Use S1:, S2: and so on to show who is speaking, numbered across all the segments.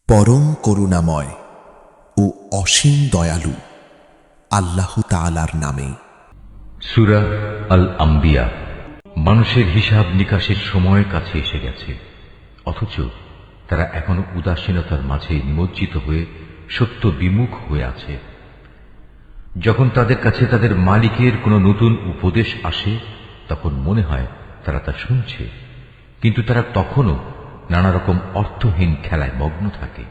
S1: পরম করুণাময় ও অসীম দয়ালু আল্লাহ তাআলার নামে।
S2: সূরা আল আম্বিয়া। মানুষের হিসাব নিকাশের সময় কাছে এসে গেছে, অথচ তারা এখনো উদাসীনতার মাঝে নিমজ্জিত হয়ে সত্য বিমুখ হয়ে আছে। যখন তাদের কাছে তাদের মালিকের কোনো নতুন উপদেশ আসে, তখন মনে হয় তারা তা শুনছে, কিন্তু তারা তখনও নানা রকম অর্থহীন খেলায় মগ্ন থাকে।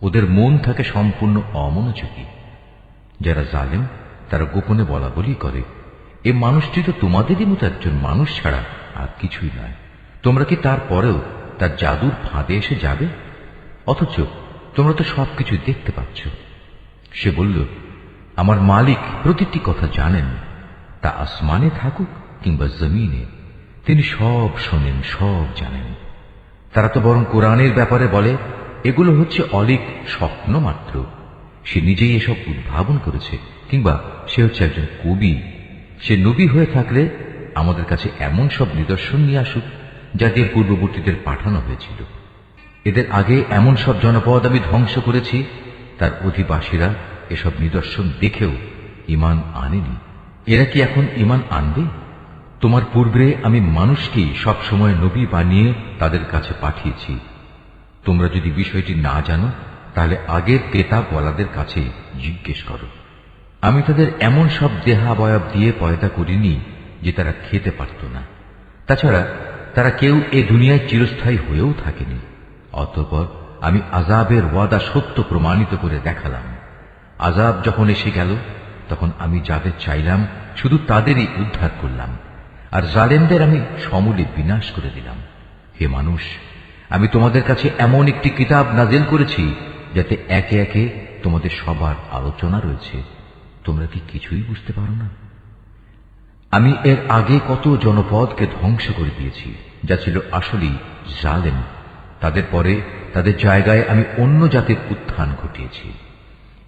S2: ওদের মন থাকে সম্পূর্ণ অমনোযোগী। যারা জালেম তারা গোপনে বলা বলি করে, এ মানুষটি তো তোমাদেরই মতো একজন মানুষ ছাড়া আর কিছুই নয়। তোমরা কি তারপরেও তার জাদুর ফাঁদে এসে যাবে? অথচ তোমরা তো সবকিছু দেখতে পাচ্ছ। সে বলল, আমার মালিক প্রতিটি কথা জানেন, তা আসমানে থাকুক কিংবা জমিনে, তিনি সব শোনেন, সব জানেন। তারা তো বরং কোরআনের ব্যাপারে বলে, এগুলো হচ্ছে অলীক স্বপ্ন মাত্র। সে নিজেই এসব উদ্ভাবন করেছে, কিংবা সে হচ্ছে একজন কবি। সে নবী হয়ে থাকলে আমাদের কাছে এমন সব নিদর্শন নিয়ে আসুক, যা দিয়ে পূর্ববর্তীদের পাঠানো হয়েছিল। এদের আগে এমন সব জনপদ আমি ধ্বংস করেছি, তার অধিবাসীরা এসব নিদর্শন দেখেও ঈমান আনেনি। এরা কি এখন ঈমান আনবে? তোমার পূর্বে আমি মানুষকেই সবসময় নবী বানিয়ে তাদের কাছে পাঠিয়েছি। তোমরা যদি বিষয়টি না জানো, তাহলে আগের কেতাবওয়ালাদের কাছে জিজ্ঞেস করো। আমি তাদের এমন সব দেহাবয়ব দিয়ে পয়দা করিনি যে তারা খেতে পারত না। তাছাড়া তারা কেউ এ দুনিয়ায় চিরস্থায়ী হয়েও থাকেনি। অতঃপর আমি আযাবের ওয়াদা সত্য প্রমাণিত করে দেখালাম। আযাব যখন এসে গেল, তখন আমি যাদের চাইলাম শুধু তাদেরই উদ্ধার করলাম, আর জালেমদের আমি সমূলে বিনাশ করে দিলাম। হে মানুষ, আমি তোমাদের কাছে এমন একটি কিতাব নাযিল করেছি যাতে একে একে তোমাদের সবার আলোচনা রয়েছে। তোমরা কি কিছুই বুঝতে পারো না? আমি এর আগে কত জনপদকে ধ্বংস করে দিয়েছি, যা ছিল আসলেই জালেম। তাদের পরে তাদের জায়গায় আমি অন্য জাতির উত্থান ঘটিয়েছি।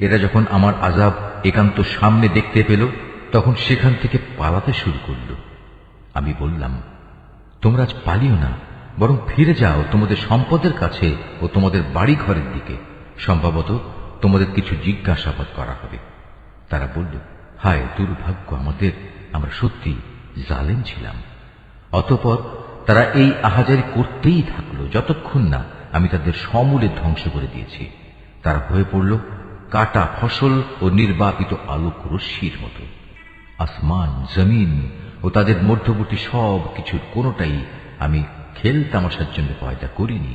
S2: এরা যখন আমার আযাব একান্ত সামনে দেখতে পেল, তখন সেখান থেকে পালাতে শুরু করল। আমি বললাম, তোমরা আজ পালিও না, বরং ফিরে যাও তোমাদের সম্পদের কাছে ও তোমাদের বাড়ি ঘরের দিকে। সম্ভবত তোমাদের কিছু জিজ্ঞাসাবাদ করা হবে। তারা বলল, হায় দুর্ভাগ্য আমাদের, আমরা সত্যি জালেম ছিলাম। অতঃপর তারা এই আহাজারি করতেই থাকলো, যতক্ষণ না আমি তাদের সমূলে ধ্বংস করে দিয়েছি। তারা হয়ে পড়ল কাটা ফসল ও নির্বাপিত আলোক রশ্মির মতো। আসমান, জমিন ও তাদের মধ্যবর্তী সব কিছুর কোনোটাই আমি খেল তামাশার জন্য পয়দা করিনি।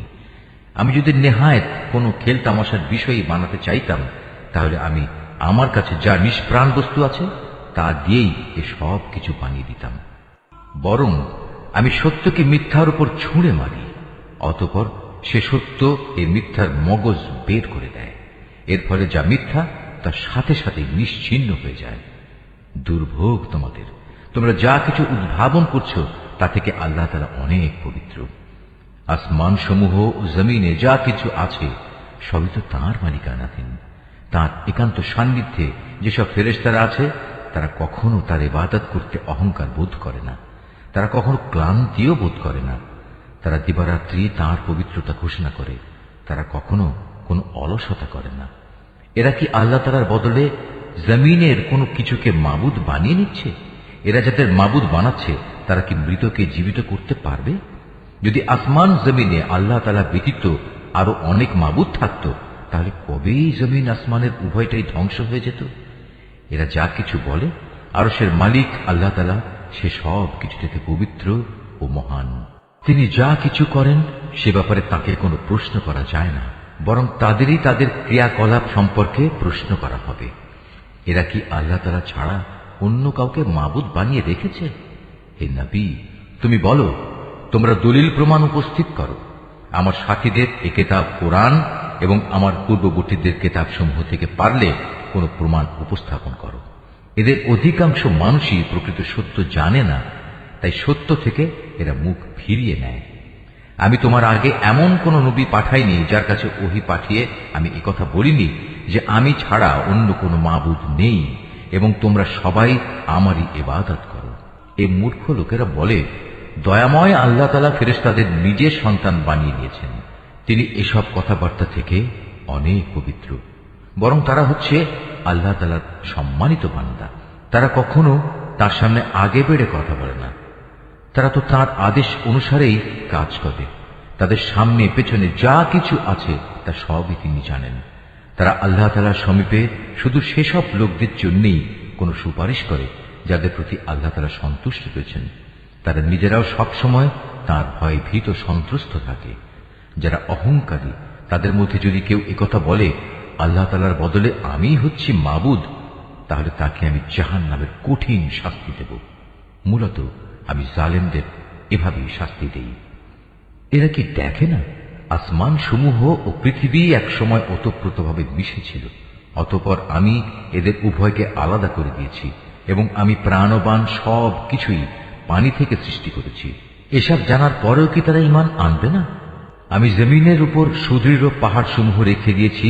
S2: আমি যদি নেহায়েত কোনো খেল তামাশার বিষয় বানাতে চাইতাম, তাহলে আমি আমার কাছে যা নিষ্প্রাণ বস্তু আছে তা দিয়েই এ সব কিছু বানিয়ে দিতাম। বরং আমি সত্যকে মিথ্যার উপর ছুঁড়ে মারি, অতঃপর সে সত্য এ মিথ্যার মগজ বের করে দেয়। এর ফলে যা মিথ্যা তার সাথে সাথে নিশ্চিহ্ন হয়ে যায়। দুর্ভোগ তোমাদের! তোমরা যা কিছু উদ্ভাবন করছো তা থেকে আল্লাহ তাআলা অনেক পবিত্র। আসমান সমূহ ও জমিনে যা কিছু আছে সবই তো তাঁর মালিকানাধীন। তাঁর একান্ত সান্নিধ্যে যেসব ফেরেশতারা আছে, তারা কখনো তার ইবাদত করতে অহংকার বোধ করে না। তারা কখনো ক্লান্তিও বোধ করে না। তারা দিবারাত্রি তাঁর পবিত্রতা ঘোষণা করে। তারা কখনো কোনো অলসতা করে না। এরা কি আল্লাহ তাআলার বদলে জমিনের কোনো কিছুকে মাবুদ বানিয়ে নিচ্ছে? এরা যাদের মাবুদ বানাচ্ছে, তারা কি মৃতকে জীবিত করতে পারবে? যদি আসমান জমিনে আল্লাহ তাআলা ব্যতীত আরো অনেক মাবুদ থাকত, তাহলে কবেই জমিন আসমানের উভয়টাই ধ্বংস হয়ে যেত। এরা যা কিছু বলে, আরশের মালিক আল্লাহ তাআলা সে সব কিছু থেকে পবিত্র ও মহান। তিনি যা কিছু করেন সে ব্যাপারে তাকে কোনো প্রশ্ন করা যায় না, বরং তাদেরই তাদের ক্রিয়াকলাপ সম্পর্কে প্রশ্ন করা হবে। এরা কি আল্লাহ তাআলা ছাড়া অন্য কাউকে মাবুদ বানিয়ে রেখেছে? হে নবী, তুমি বলো, তোমরা দলিল প্রমাণ উপস্থিত করো। আমার সাথীদের এ কিতাব কোরআন এবং আমার পূর্ববর্তীদের কিতাবসমূহ থেকে পারলে কোনো প্রমাণ উপস্থাপন করো। এদের অধিকাংশ মানুষই প্রকৃত সত্য জানে না, তাই সত্য থেকে এরা মুখ ফিরিয়ে নেয়। আমি তোমার আগে এমন কোন নবী পাঠাইনি যার কাছে ওহী পাঠিয়ে আমি একথা বলিনি যে আমি ছাড়া অন্য কোনো মাবুদ নেই এবং তোমরা সবাই আমারই ইবাদত করো। এই মূর্খ লোকেরা বলে, দয়াময় আল্লাহ তাআলা ফেরেশতাদের নিজের সন্তান বানিয়ে নিয়েছেন। তিনি এসব কথাবার্তা থেকে অনেক পবিত্র, বরং তারা হচ্ছে আল্লাহ তাআলার সম্মানিত বান্দা। তারা কখনো তার সামনে আগে বেড়ে কথা বলে না। তারা তো তার আদেশ অনুসারেই কাজ করে। তাদের সামনে পেছনে যা কিছু আছে তা সবই তিনি জানেন। তারা আল্লাহ তাআলার সমীপে শুধু সেসব লোকদের জন্যই কোনো সুপারিশ করে যাদের প্রতি আল্লাহ তাআলা সন্তুষ্ট হয়েছেন। তারা নিজেরাও সবসময় তার ভয়ে ভীত সন্ত্রস্ত থাকে। যারা অহংকারী, তাদের মধ্যে যদি কেউ একথা বলে আল্লাহ তাআলার বদলে আমি হচ্ছি মাবুদ, তাহলে তাকে আমি জাহান্নামের কঠিন শাস্তি দেব। মূলত আমি জালেমদের এভাবেই শাস্তি দেই। এরা কি দেখে না আসমান সমূহ ও পৃথিবী একসময় ওতপ্রোতভাবে মিশেছিল, অতঃপর আমি এদের উভয়কে আলাদা করে দিয়েছি এবং আমি প্রাণবান সব কিছুই পানি থেকে সৃষ্টি করেছি। এসব জানার পরেও কি তারা ঈমান আনবে না? আমি জমিনের উপর সুদৃঢ় পাহাড় সমূহ রেখে দিয়েছি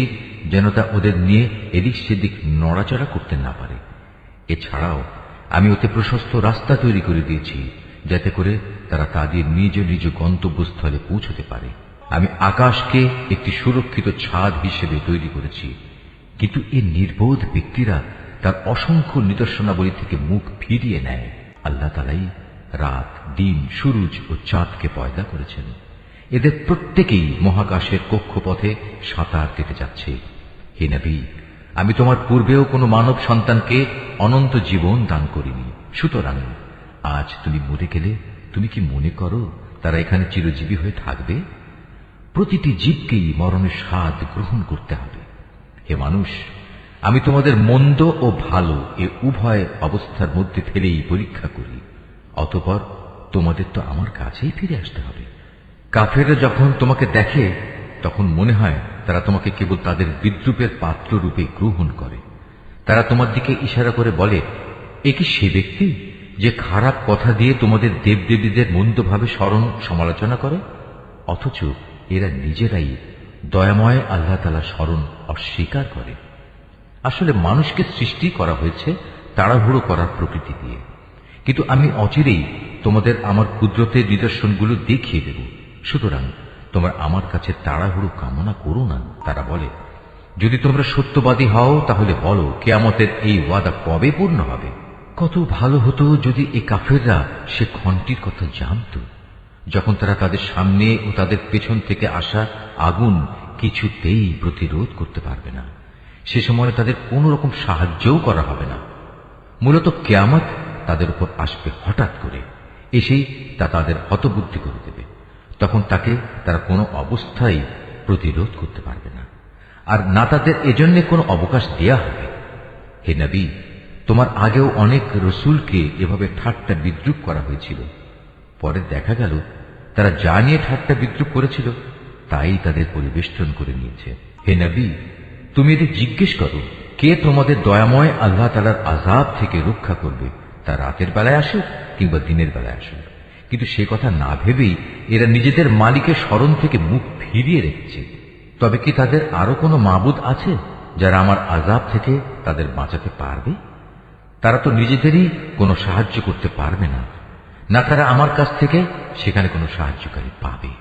S2: যেন তা ওদের নিয়ে এদিক সেদিক নড়াচড়া করতে না পারে। এছাড়াও আমি ওতে প্রশস্ত রাস্তা তৈরি করে দিয়েছি যাতে করে তারা তাদের নিজ নিজ গন্তব্যস্থলে পৌঁছতে পারে। আমি আকাশকে একটি সুরক্ষিত ছাদ হিসেবে তৈরি করেছি, কিন্তু এই নির্বোধ ব্যক্তিরা তার অসংখ্য নিদর্শনাবলী থেকে মুখ ফিরিয়ে নেয়। আল্লাহ তাআলাই রাত, দিন, সূরজ ও চাঁদকে পয়দা করেছেন। এদের প্রত্যেকেই মহাকাশের কক্ষপথে সাঁতার কেটে যাচ্ছে। হে নবী, আমি তোমার পূর্বেও কোনো মানব সন্তানকে অনন্ত জীবন দান করিনি। সুতরাং আজ তুমি মরে গেলে তুমি কি মনে করো তারা এখানে চিরজীবী হয়ে থাকবে? প্রতিটি জীবকেই মরণের স্বাদ গ্রহণ করতে হবে। হে মানুষ, আমি তোমাদের মন্দ ও ভালো এ উভয় অবস্থার মধ্যে ফেলেই পরীক্ষা করি, অতঃপর তোমাদের তো আমার কাছেই ফিরে আসতে হবে। কাফেররা যখন তোমাকে দেখে তখন মনে হয় তারা তোমাকে কেবল তাদের বিদ্রূপের পাত্র রূপে গ্রহণ করে। তারা তোমার দিকে ইশারা করে বলে, এ কি সে ব্যক্তি যে খারাপ কথা দিয়ে তোমাদের দেবদেবীদের মন্দভাবে স্মরণ সমালোচনা করে? অথচ এরা নিজেরাই দয়াময় আল্লাহ তাআলার স্মরণ অস্বীকার করে। আসলে মানুষকে সৃষ্টি করা হয়েছে তাড়াহুড়ো করার প্রকৃতি দিয়ে, কিন্তু আমি অচিরেই তোমাদের আমার কুদরতের নিদর্শনগুলো দেখিয়ে দেব। সুতরাং তোমরা আমার কাছে তাড়াহুড়ো কামনা করো না। তারা বলে, যদি তোমরা সত্যবাদী হও তাহলে বলো কিয়ামতের এই ওয়াদা কবে পূর্ণ হবে? কত ভালো হতো যদি এই কাফেররা সে ক্ষণটির কথা জানত যখন তারা তাদের সামনে ও তাদের পেছন থেকে আসা আগুন কিছুতেই প্রতিরোধ করতে পারবে না। সে সময় তাদের কোন রকম সাহায্যও করা হবে না। মূলত কিয়ামত তাদের উপর আসবে হঠাৎ করে, এসেই তা তাদের হতবুদ্ধি করে দেবে। তখন তাকে তারা কোনো অবস্থায় প্রতিরোধ করতে পারবে না, আর না তাদের এজন্য কোনো অবকাশ দেয়া হবে। হে নবী, তোমার আগেও অনেক রসুলকে এভাবে ঠাট্টা বিদ্রূপ করা হয়েছিল। পরে দেখা গেল তারা যা নিয়ে ঠাট্টা বিদ্রূপ করেছিল তাই তাদের পরিবেষ্টন করে নিয়েছে। হে নবী, তুমি এদের জিজ্ঞেস করো, কে তোমাদের দয়াময় আল্লাহ তাআলার আযাব থেকে রক্ষা করবে, তা রাতের বেলায় আসুক কিংবা দিনের বেলায় আসুক। কিন্তু সে কথা না ভেবেই এরা নিজেদের মালিকের স্মরণ থেকে মুখ ফিরিয়ে রেখেছে। তবে কি তাদের আরো কোনো মাবুদ আছে যারা আমার আযাব থেকে তাদের বাঁচাতে পারবে? তারা তো নিজেদেরই কোনো সাহায্য করতে পারবে না, না তারা আমার কাছ থেকে সেখানে কোনো সাহায্যকারী পাবে।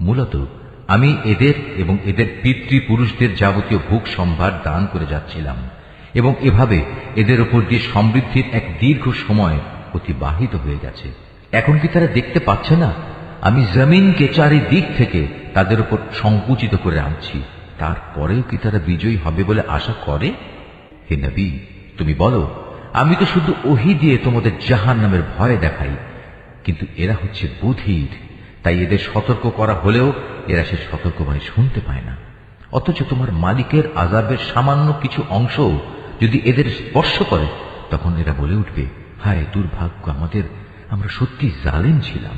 S2: মূলত আমি এদের এবং এদের পিতৃপুরুষদের যাবতীয় ভোগ সম্ভার দান করে যাচ্ছিলাম এবং এভাবে এদের উপর দিয়ে সমৃদ্ধির এক দীর্ঘ সময় অতিবাহিত হয়ে গেছে। এখন কি তারা দেখতে পাচ্ছে না আমি জমিনকে চারিদিক থেকে তাদের উপর সংকুচিত করে আনছি? তারপরেও কি তারা বিজয়ী হবে বলে আশা করে? হে নবী, তুমি বলো, আমি তো শুধু ওহী দিয়ে তোমাদের জাহান্নামের ভয় দেখাই, কিন্তু এরা হচ্ছে বধির, তাই এদের সতর্ক করা হলেও এরা সে সতর্কবাণী শুনতে পায় না। অথচ তোমার মালিকের আযাবের সামান্য কিছু অংশ যদি এদের স্পর্শ করে তখন এরা বলে উঠবে, হায় দুর্ভাগ্য আমাদের, আমরা সত্যি জালেম ছিলাম।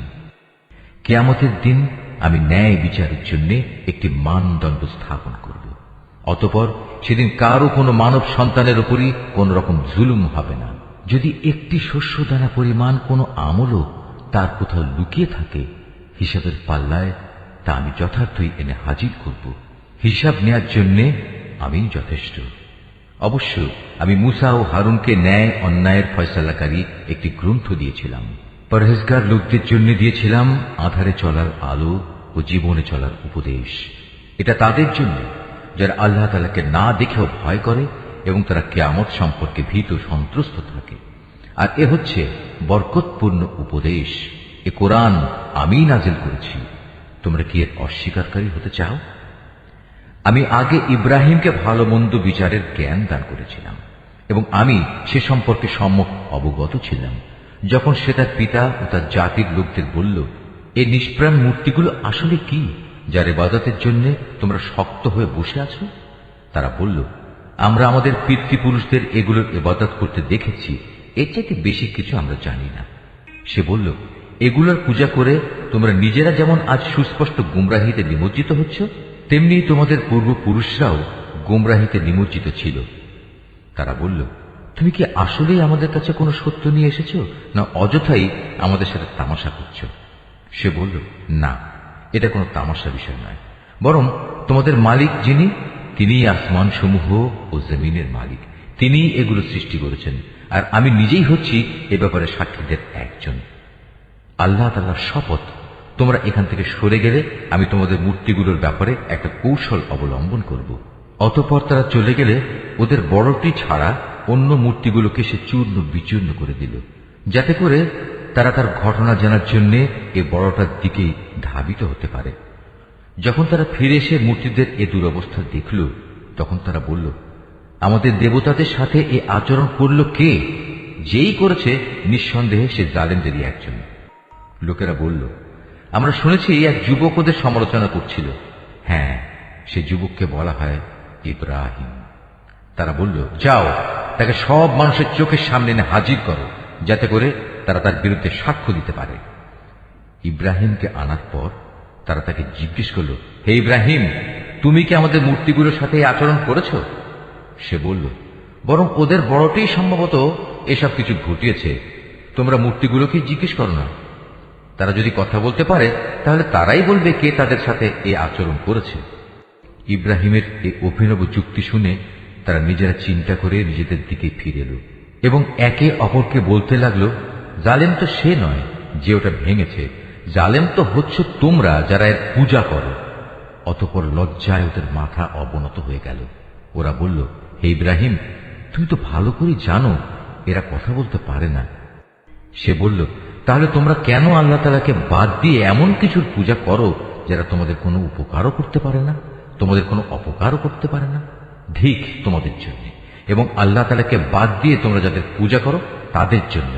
S2: কিয়ামতের দিন আমি ন্যায় বিচারের জন্য একটি মানদণ্ড স্থাপন করব। অতঃপর সেদিন কারো কোনো মানব সন্তানের উপরই কোন রকম জুলুম হবে না। যদি একটি শস্যদানা পরিমাণ কোনো আমলও তার কোথাও লুকিয়ে থাকে, হিসাবের পাল্লায় তা আমি যথার্থই এনে হাজির করব। হিসাব নেয়ার জন্য আমি যথেষ্ট। অবশ্য আমি মুসা ও হারুনকে ন্যায় অন্যায়ের ফয়সালাকারী একটি গ্রন্থ দিয়েছিলাম। পরহেজগার লোকদের জন্য দিয়েছিলাম আধারে চলার আলো ও জীবনে চলার উপদেশ। এটা তাদের জন্য যারা আল্লাহ তাআলাকে না দেখেও ভয় করে এবং তারা কিয়ামত সম্পর্কে ভীত সন্ত্রস্ত থাকে। আর এ হচ্ছে বরকতপূর্ণ উপদেশ। এ কোরআন আমি নাজিল করেছি, তোমরা কি এর অস্বীকারী হতে চাও? আমি আগে ইব্রাহিমকে ভালো মন্দ বিচারের জ্ঞান দান করেছিলাম এবং আমি সে সম্পর্কে সম্যক অবগত ছিলাম। যখন সে তার পিতা ও তার জাতির লোকদের বলল, এই নিষ্প্রাণ মূর্তিগুলো আসলে কি, যার ইবাদতের জন্য তোমরা শক্ত হয়ে বসে আছো? তারা বলল, আমরা আমাদের পিতৃপুরুষদের এগুলোর ইবাদত করতে দেখেছি, এর চাইতে বেশি কিছু আমরা জানি না। সে বলল, এগুলোর পূজা করে তোমরা নিজেরা যেমন আজ সুস্পষ্ট গুমরাহিতে নিমজ্জিত হচ্ছ, তেমনি তোমাদের পূর্বপুরুষরাও গুমরাহিতে নিমজ্জিত ছিল। তারা বলল, তুমি কি আসলেই আমাদের কাছে কোনো সত্য নিয়ে এসেছো, না অযথাই আমাদের সাথে তামাশা করছো? সে বলল, না, এটা কোনো তামাশা বিষয় নয়, বরং তোমাদের মালিক যিনি, তিনিই আসমান সমূহ ও জমিনের মালিক, তিনিই এগুলো সৃষ্টি করেছেন, আর আমি নিজেই হচ্ছি এ ব্যাপারে সাক্ষীদের একজন। আল্লাহ তাআলার শপথ, তোমরা এখান থেকে সরে গেলে আমি তোমাদের মূর্তিগুলোর ব্যাপারে একটা কৌশল অবলম্বন করব। অতঃপর তারা চলে গেলে ওদের বড়টি ছাড়া অন্য মূর্তিগুলোকে সে চূর্ণ বিচূর্ণ করে দিল, যাতে করে তারা তার ঘটনা জানার জন্য এ বড়টার দিকেই ধাবিত হতে পারে। যখন তারা ফিরে এসে মূর্তিদের এ দুরবস্থা দেখল, তখন তারা বলল, আমাদের দেবতাদের সাথে এ আচরণ করল কে? যেই করেছে নিঃসন্দেহে সে জালেমদেরই একজন। লোকেরা বলল, আমরা শুনেছি এক যুবক ওদের সমালোচনা করছিল। হ্যাঁ, সে যুবককে বলা হয় ইব্রাহিম। তারা বলল, যাও, তাকে সব মানুষের চোখের সামনে এনে হাজির করো, যাতে করে তারা তার বিরুদ্ধে সাক্ষ্য দিতে পারে। ইব্রাহিমকে আনার পর তারা তাকে জিজ্ঞেস করল, হে ইব্রাহিম, তুমি কি আমাদের মূর্তিগুলোর সাথে এই আচরণ করেছ? সে বলল, বরং ওদের বড়টাই সম্ভবত এসব কিছু ঘটিয়েছে, তোমরা মূর্তিগুলোকে জিজ্ঞেস করো না। তারা যদি কথা বলতে পারে তাহলে তারাই বলবে কে তাদের সাথে এই আচরণ করেছে। ইব্রাহিমের এই অভিনব যুক্তি শুনে তারা নিজেরা চিন্তা করে নিজেদের দিকে ফিরে এলো এবং একে অপরকে বলতে লাগলো, জালেম তো সে নয় যে ওটা ভেঙেছে, জালেম তো হচ্ছে তোমরা যারা এর পূজা করো। অতঃপর লজ্জায় ওদের মাথা অবনত হয়ে গেল। ওরা বলল, হে ইব্রাহিম, তুমি তো ভালো করে জানো এরা কথা বলতে পারে না। সে বলল, তাহলে তোমরা কেন আল্লাহ তাআলাকে বাদ দিয়ে এমন কিছুর পূজা করো যারা তোমাদের কোনো উপকারও করতে পারে না, তোমাদের কোনো অপকারও করতে পারে না? ধিক তোমাদের জন্য এবং আল্লাহ তাআলাকে বাদ দিয়ে তোমরা যাদের পূজা করো তাদের জন্য।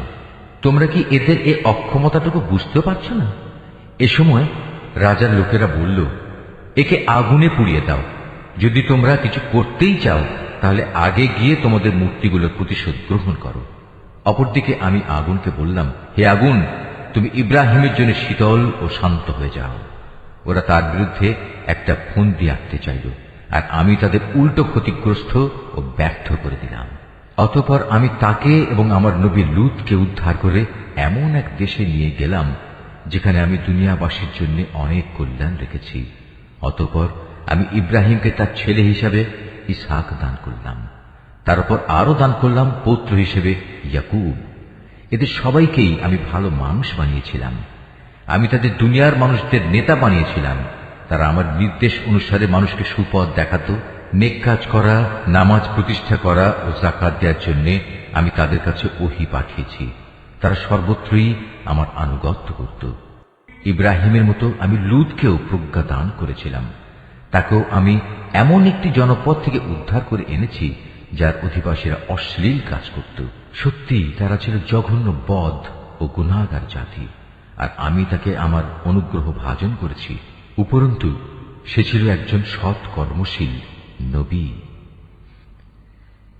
S2: তোমরা কি এদের এই অক্ষমতাটুকু বুঝতে পারছো না? এ সময় রাজার লোকেরা বলল, একে আগুনে পুড়িয়ে দাও। যদি তোমরা কিছু করতেই চাও তাহলে আগে গিয়ে তোমাদের মূর্তিগুলোর প্রতিশোধ গ্রহণ করো। অপরদিকে আমি আগুনকে বললাম, হে আগুন, তুমি ইব্রাহিমের জন্য শীতল ও শান্ত হয়ে যাও। ওরা তার বিরুদ্ধে একটা ফন্দি আঁকতে চাইল, আর আমি তাদের উল্টো ক্ষতিগ্রস্ত ও ব্যর্থ করে দিলাম। অতঃপর আমি তাকে এবং আমার নবী লূতকে উদ্ধার করে এমন এক দেশে নিয়ে গেলাম যেখানে আমি দুনিয়াবাসীর জন্য অনেক কল্যাণ রেখেছি। অতঃপর আমি ইব্রাহিমকে তার ছেলে হিসাবে ইসহাক দান করলাম, তার উপর আরো দান করলাম পৌত্র হিসেবে ইয়াকুব। এদের সবাইকেই আমি ভালো মানুষ বানিয়েছিলাম। আমি তাদের দুনিয়ার মানুষদের নেতা বানিয়েছিলাম। তারা আমার নির্দেশ অনুসারে মানুষকে সুপথ দেখাতো, নেক কাজ করা, নামাজ প্রতিষ্ঠা করা ও যাকাত দেওয়ার জন্য আমি তাদের কাছে ওহী পাঠিয়েছি। তারা সর্বত্রই আমার আনুগত্য করত। ইব্রাহিমের মতো আমি লূতকেও প্রজ্ঞা দান করেছিলাম। তাকেও আমি এমন একটি জনপদ থেকে উদ্ধার করে এনেছি যার অধিবাসীরা অশ্লীল কাজ করত। সত্যি তারা ছিল জঘন্য বদ ও গুনাহগার জাতি, আর আমি তাকে আমার অনুগ্রহ ভাজন করেছি। উপরন্তু সে ছিল একজন সৎ কর্মশীল নবী।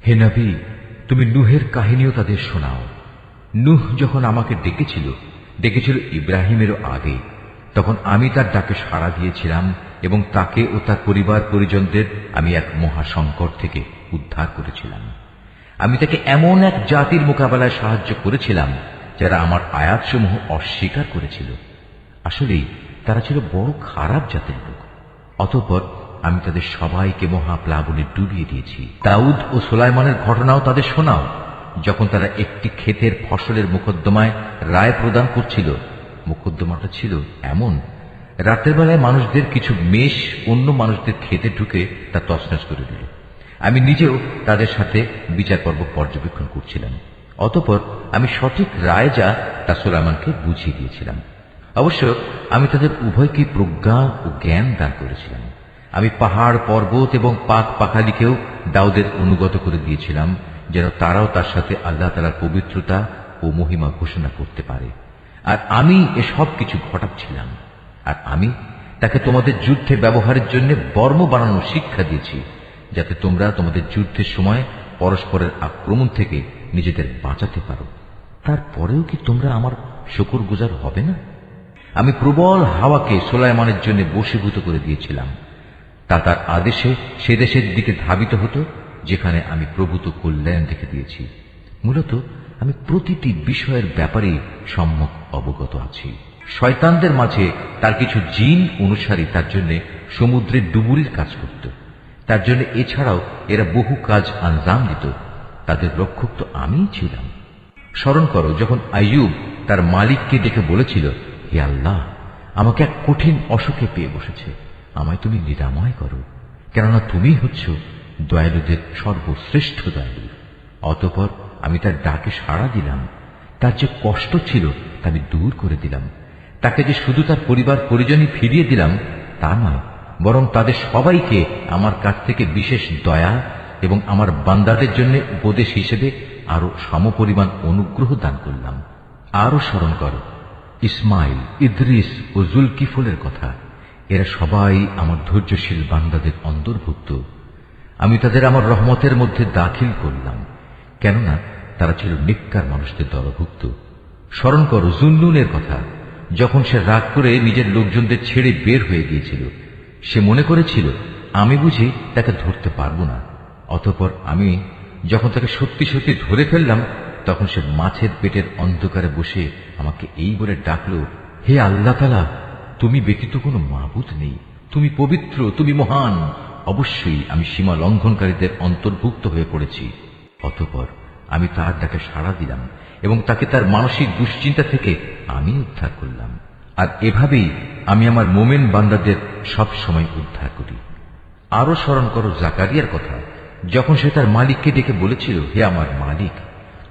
S2: হে নবী, তুমি নূহের কাহিনীও তাদের শোনাও। নূহ যখন আমাকে ডেকেছিল ইব্রাহিমেরও আগে, তখন আমি তার ডাকে সাড়া দিয়েছিলাম এবং তাকে ও তার পরিবার পরিজনদের আমি এক মহাসংকট থেকে উদ্ধার করেছিলাম। আমি তাকে এমন এক জাতির মোকাবেলায় সাহায্য করেছিলাম যারা আমার আয়াতসমূহ অস্বীকার করেছিল। আসলেই তারা ছিল বড় খারাপ জাতের লোক। অতঃপর আমি তাদের সবাইকে মহাপ্লাবনে ডুবিয়ে দিয়েছি। দাউদ ও সুলাইমানের ঘটনাও তাদের শোনাও। যখন তারা একটি ক্ষেতের ফসলের মোকদ্দমায় রায় প্রদান করছিল, মোকদ্দমাটা ছিল এমন রাতের বেলায় মানুষদের কিছু মেষ অন্য মানুষদের খেতে ঢুকে তা তছনছ করে দিল। আমি নিজেও তাদের সাথে বিচার পর্ব পর্যবেক্ষণ করছিলাম। অতঃপর আমি সঠিক রায় যা তা সুলাইমানকে বুঝিয়ে দিয়েছিলাম। অবশ্য আমি তাদের উভয়কে প্রজ্ঞা ও জ্ঞান দান করেছিলাম। আমি পাহাড়, পর্বত এবং পাক পাখালিকেও দাউদের অনুগত করে দিয়েছিলাম, যেন তারাও তার সাথে আল্লাহ তাআলার পবিত্রতা ও মহিমা ঘোষণা করতে পারে। আর আমি এসব কিছু ঘটাচ্ছিলাম। আর আমি তাকে তোমাদের যুদ্ধে ব্যবহারের জন্য বর্ম বানানোর শিক্ষা দিয়েছি, যাতে তোমরা তোমাদের যুদ্ধের সময় পরস্পরের আক্রমণ থেকে নিজেদের বাঁচাতে পারো। তারপরেও কি তোমরা আমার শুকরগুজার হবে না? আমি প্রবল হাওয়াকে সুলাইমানের জন্য বশীভূত করে দিয়েছিলাম। তা তার আদেশে সে দেশের দিকে ধাবিত হতো যেখানে আমি প্রভূত কল্যাণ রেখে দিয়েছি। মূলত আমি প্রতিটি বিষয়ের ব্যাপারে সম্যক অবগত আছি। শয়তানদের মাঝে তার কিছু জিন অনুসারী তার জন্য সমুদ্রের ডুবুরির কাজ করত। তার জন্য এছাড়াও এরা বহু কাজ আঞ্জাম দিত। তাদের রক্ষক তো আমিই ছিলাম। স্মরণ করো, যখন আইয়ুব তার মালিককে ডেকে বলেছিল, হে আল্লাহ, আমাকে এক কঠিন অসুখে পেয়ে বসেছে, আমায় তুমি নিরাময় করো, কেননা তুমি হচ্ছ দয়ালুদের সর্বশ্রেষ্ঠ দয়ালু। অতঃপর আমি তার ডাকে সাড়া দিলাম। তার যে কষ্ট ছিল তা আমি দূর করে দিলাম। তাকে যে শুধু তার পরিবার পরিজনই ফিরিয়ে দিলাম তা নয়, বরং তাদের সবাইকে আমার কাছ থেকে বিশেষ দয়া এবং আমার বান্দাদের জন্য উপদেশ হিসেবে আরো সমপরিমাণ অনুগ্রহ দান করলাম। আরো স্মরণ করো ইসমাইল, ইদ্রিস ও জুলকিফলের কথা। এরা সবাই আমার ধৈর্যশীল বান্দাদের অন্তর্ভুক্ত। আমি তাদের আমার রহমতের মধ্যে দাখিল করলাম, কেননা তারা ছিল নেককার মানুষদের দলভুক্ত। স্মরণ করো জুন্নুনের কথা। যখন সে রাগ করে নিজের লোকজনদের ছেড়ে বের হয়ে গিয়েছিল, সে মনে করেছিল আমি বুঝি তাকে ধরতে পারব না। অতঃপর আমি যখন তাকে সত্যি সত্যি ধরে ফেললাম, তখন সে মাছের পেটের অন্ধকারে বসে আমাকে এই বলে ডাকল, হে আল্লাহ তাআলা, তুমি ব্যতীত কোনো মাবুদ নেই, তুমি পবিত্র, তুমি মহান। অবশ্যই আমি সীমা লঙ্ঘনকারীদের অন্তর্ভুক্ত হয়ে পড়েছি। অতঃপর আমি তার ডাকে সাড়া দিলাম এবং তাকে তার মানসিক দুশ্চিন্তা থেকে আমি উদ্ধার করলাম। আর এভাবেই আমি আমার মোমেন বান্দাদের সব সময় উদ্ধার করি। আরো স্মরণ করো জাকারিয়ার কথা। যখন সে তার মালিককে ডেকে বলেছিল, হে আমার মালিক,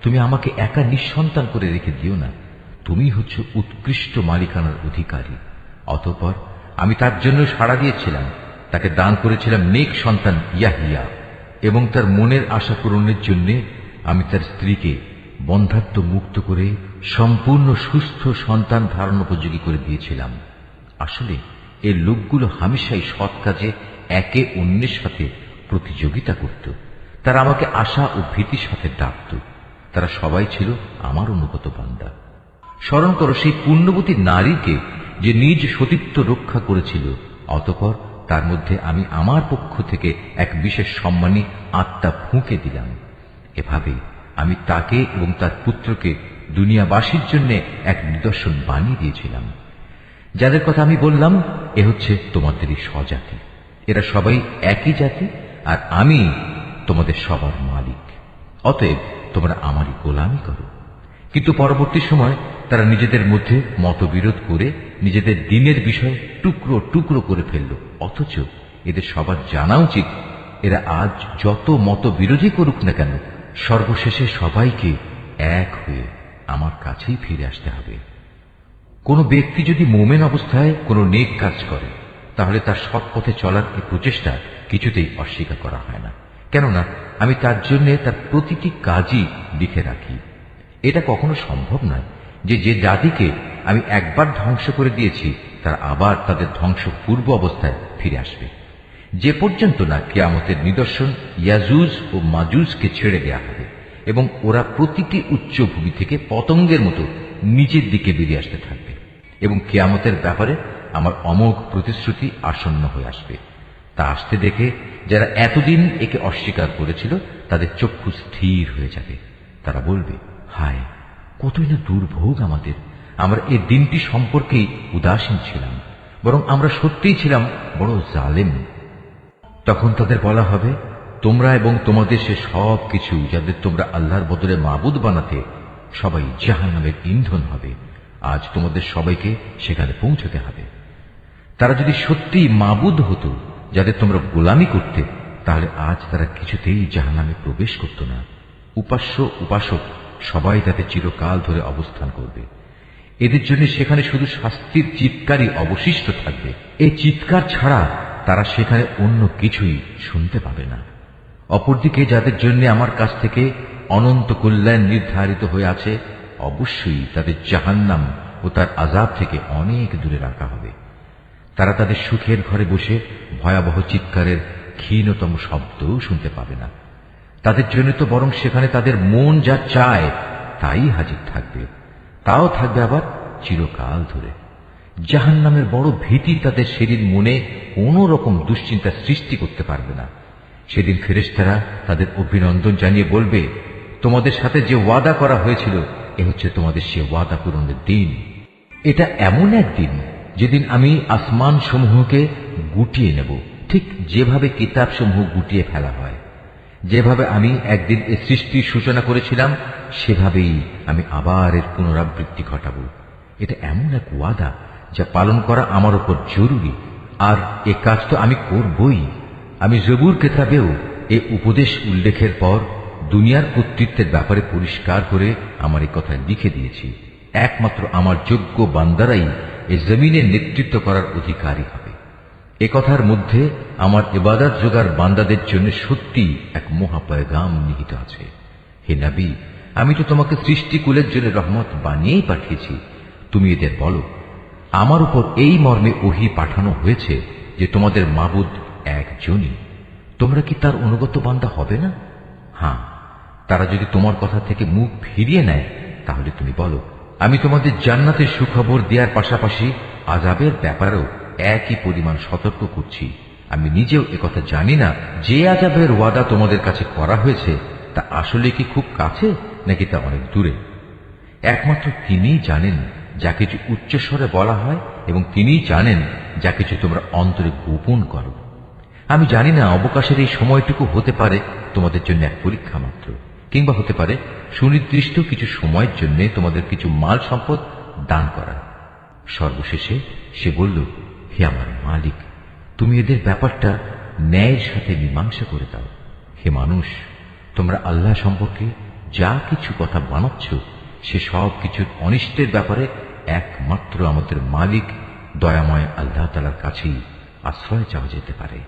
S2: তুমি আমাকে একা নিঃসন্তান করে রেখে দিও না, তুমি হচ্ছ উৎকৃষ্ট মালিকানার অধিকারী। অতঃপর আমি তার জন্য সাড়া দিয়েছিলাম। তাকে দান করেছিলাম নেক সন্তান ইয়াহিয়া, এবং তার মনের আশা পূরণের জন্য আমি তার স্ত্রীকে বন্ধাত্ব মুক্ত করে সম্পূর্ণ সুস্থ সন্তান ধারণ উপযোগী করে দিয়েছিলাম। আসলে এই লোকগুলো হামেশাই সৎ কাজে একে অন্যের সাথে প্রতিযোগিতা করত। তারা আমাকে আশা ও ভীতির সাথে ডাকত। তারা সবাই ছিল আমার অনুগত বান্দা। স্মরণ করো সেই পুণ্যবতী নারীকে যে নিজ সতীত্ব রক্ষা করেছিল। অতঃপর তার মধ্যে আমি আমার পক্ষ থেকে এক বিশেষ সম্মানী আত্মা ফুঁকে দিলাম। এভাবে আমি তাকে এবং তার পুত্রকে দুনিয়াবাসীর জন্য এক নিদর্শন বানিয়ে দিয়েছিলাম। যাদের কথা আমি বললাম, এ হচ্ছে তোমাদেরই স্বজাতি। এরা সবাই একই জাতি, আর আমি তোমাদের সবার মালিক। অতএব তোমরা আমারই গোলামি করো। কিন্তু পরবর্তী সময় তারা নিজেদের মধ্যে মতবিরোধ করে নিজেদের দ্বীনের বিষয় টুকরো টুকরো করে ফেলল। অথচ এদের সবার জানা উচিত, এরা আজ যত মতবিরোধী করুক না কেন, সর্বশেষে সবাইকে এক হয়ে আমার কাছেই ফিরে আসতে হবে। কোন ব্যক্তি যদি মোমেন অবস্থায় কোনো নেক কাজ করে, তাহলে তার সৎ পথে চলার এই প্রচেষ্টা কিছুতেই অস্বীকার করা হয় না, কেননা আমি তার জন্য তার প্রতিটি কাজই লিখে রাখি। এটা কখনো সম্ভব নয় যে যে জাতিকে আমি একবার ধ্বংস করে দিয়েছি তারা আবার তাদের ধ্বংস পূর্ব অবস্থায় ফিরে আসবে, যে পর্যন্ত না কিয়ামতের নিদর্শন ইয়াজুজ ও মাজুজকে ছেড়ে দেয়া হবে এবং ওরা প্রতিটি উচ্চভূমি থেকে পতঙ্গের মতো নিচের দিকে বেরিয়ে আসতে থাকবে, এবং কিয়ামতের ব্যাপারে আমার অমোঘ প্রতিশ্রুতি আসন্ন হয়ে আসবে। তা আসতে দেখে যারা এতদিন একে অস্বীকার করেছিল তাদের চক্ষু স্থির হয়ে যাবে। তারা বলবে, হায়, কতই না দুর্ভোগ আমাদের, আমরা এই দিনটি সম্পর্কেই উদাসীন ছিলাম, বরং আমরা সত্যিই ছিলাম বড় জালেম। তখন তাদের বলা হবে, তোমরা এবং তোমাদের সে সব কিছু যাদের তোমরা আল্লাহর বদলে মাবুদ বানাতে, সবাই জাহান্নামের ইন্ধন হবে। আজ তোমাদের সবাইকে সেখানে পৌঁছতে হবে। তারা যদি সত্যিই মাবুদ হতো যাদের তোমরা গোলামি করতে, তাহলে আজ তারা কিছুতেই জাহান্নামে প্রবেশ করত না। উপাস্য উপাসক সবাই তাতে চিরকাল ধরে অবস্থান করবে। এদের জন্য সেখানে শুধু শাস্তির চিৎকারই অবশিষ্ট থাকবে। এই চিৎকার ছাড়া তারা সেখানে অন্য কিছুই শুনতে পাবে না। অপরদিকে যাদের জন্য আমার কাছ থেকে অনন্ত কল্যাণ নির্ধারিত হয়ে আছে, অবশ্যই তাদের জাহান্নাম ও তার আযাব থেকে অনেক দূরে রাখা হবে। তারা তাদের সুখের ঘরে বসে ভয়াবহ চিৎকারের ক্ষীণতম শব্দও শুনতে পাবে না। তাদের জন্য তো বরং সেখানে তাদের মন যা চায় তাই হাজির থাকবে, তাও থাকবে আবার চিরকাল ধরে। জাহান্নামের বড় ভীতি তাদের সেদিন মনে কোন রকম দুশ্চিন্তা সৃষ্টি করতে পারবে না। সেদিন ফেরেশতারা তাদের অভিনন্দন জানিয়ে বলবে, তোমাদের সাথে যে ওয়াদা করা হয়েছিল এ হচ্ছে তোমাদের সে ওয়াদা পূরণের দিন। এটা এমন একদিন যেদিন আমি আসমান সমূহকে গুটিয়ে নেব, ঠিক যেভাবে কিতাব সমূহ গুটিয়ে ফেলা হয়। যেভাবে আমি একদিন এ সৃষ্টির সূচনা করেছিলাম, সেভাবেই আমি আবার এর পুনরাবৃত্তি ঘটাবো। এটা এমন এক ওয়াদা যা পালন করা আমার উপর জরুরি, আর এ কাজ তো আমি করবই। আমি জবুর কিতাবেও এ উপদেশ উল্লেখের পর দুনিয়ার কর্তৃত্বের ব্যাপারে পরিষ্কার করে আমার এই কথা লিখে দিয়েছি। একমাত্র আমার যোগ্য বান্দারাই এই জমিনের নেতৃত্ব করার অধিকারী হবে। এ কথার মধ্যে আমার ইবাদত যোগার বান্দাদের জন্য সত্যি এক মহা পয়গাম নিহিত আছে। হে নবী, আমি তো তোমাকে সৃষ্টিকুলের জন্য রহমত বানিয়েই পাঠিয়েছি। তুমি এদের বলো, আমার উপর এই মর্মে ওহী পাঠানো হয়েছে যে তোমাদের মাবুদ একজনই। তোমরা কি তার অনুগত বান্দা হবে না? হ্যাঁ, তারা যদি তোমার কথা থেকে মুখ ফিরিয়ে নেয়, তাহলে তুমি বলো, আমি তোমাদের জান্নাতের সুখবর দেওয়ার পাশাপাশি আযাবের ব্যাপারেও একই পরিমাণ সতর্ক করছি। আমি নিজেও একথা জানি না যে আযাবের ওয়াদা তোমাদের কাছে করা হয়েছে তা আসলে কি খুব কাছে নাকি তা অনেক দূরে। একমাত্র তিনিই জানেন যা কিছু উচ্চস্বরে বলা হয়, এবং তিনিই জানেন যা কিছু তোমরা অন্তরে গোপন করো। আমি জানি না অবকাশের এই সময়টুকু হতে পারে তোমাদের জন্য এক পরীক্ষা মাত্র, কিংবা হতে পারে সুনির্দিষ্ট কিছু সময়ের জন্য তোমাদের কিছু মাল সম্পদ দান করা। সর্বশেষে সে বলল, হে আমার মালিক, তুমি এদের ব্যাপারটা ন্যায়ের সাথে মীমাংসা করে দাও। হে মানুষ, তোমরা আল্লাহ সম্পর্কে যা কিছু কথা বানাচ্ছ সে সব কিছুর অনিষ্টের ব্যাপারে একমাত্র আমাদের মালিক দয়াময় আল্লাহ তাআলার কাছেই আশ্রয় চাওয়া যেতে পারে।